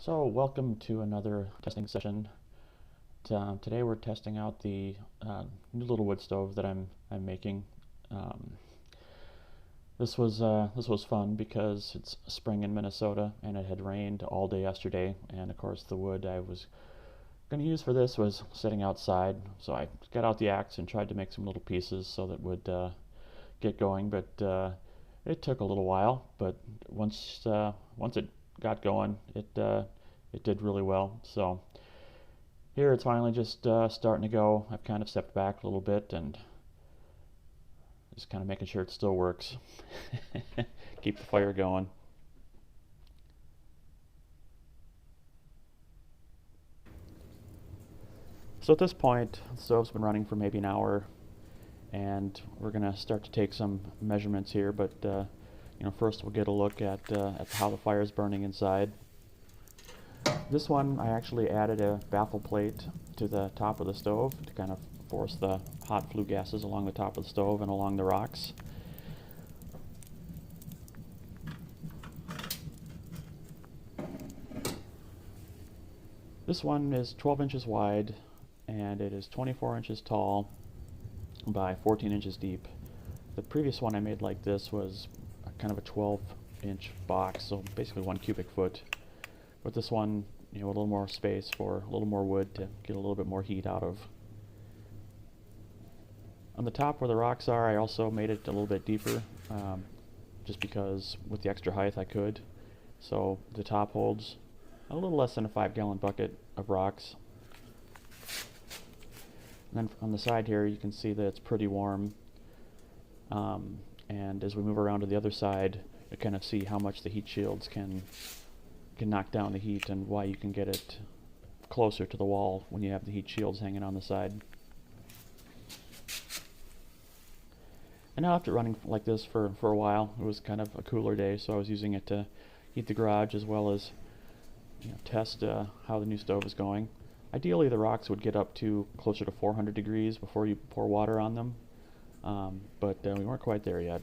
So welcome to another testing session. Today we're testing out the new little wood stove that I'm making. Um, this was fun because it's spring in Minnesota and it had rained all day yesterday, and of course the wood I was going to use for this was sitting outside. So I got out the axe and tried to make some little pieces so that would get going, but it took a little while. But once it got going, it did really well. So here it's finally just starting to go. I've kind of stepped back a little bit and just kind of making sure it still works. Keep the fire going. So at this point, the stove's been running for maybe an hour, and we're gonna start to take some measurements here. But first we'll get a look at how the fire is burning inside. This one, I actually added a baffle plate to the top of the stove to kind of force the hot flue gases along the top of the stove and along the rocks. This one is 12 inches wide and it is 24 inches tall by 14 inches deep. The previous one I made like this was kind of a 12-inch box, so basically 1 cubic foot. But this one, a little more space for a little more wood to get a little bit more heat out of. On the top where the rocks are, I also made it a little bit deeper, just because with the extra height I could. So the top holds a little less than a 5-gallon bucket of rocks. And then on the side here you can see that it's pretty warm, and as we move around to the other side you kind of see how much the heat shields can knock down the heat and why you can get it closer to the wall when you have the heat shields hanging on the side. And now after running like this for a while, it was kind of a cooler day, so I was using it to heat the garage as well as test how the new stove is going. Ideally the rocks would get up to closer to 400 degrees before you pour water on them, but we weren't quite there yet.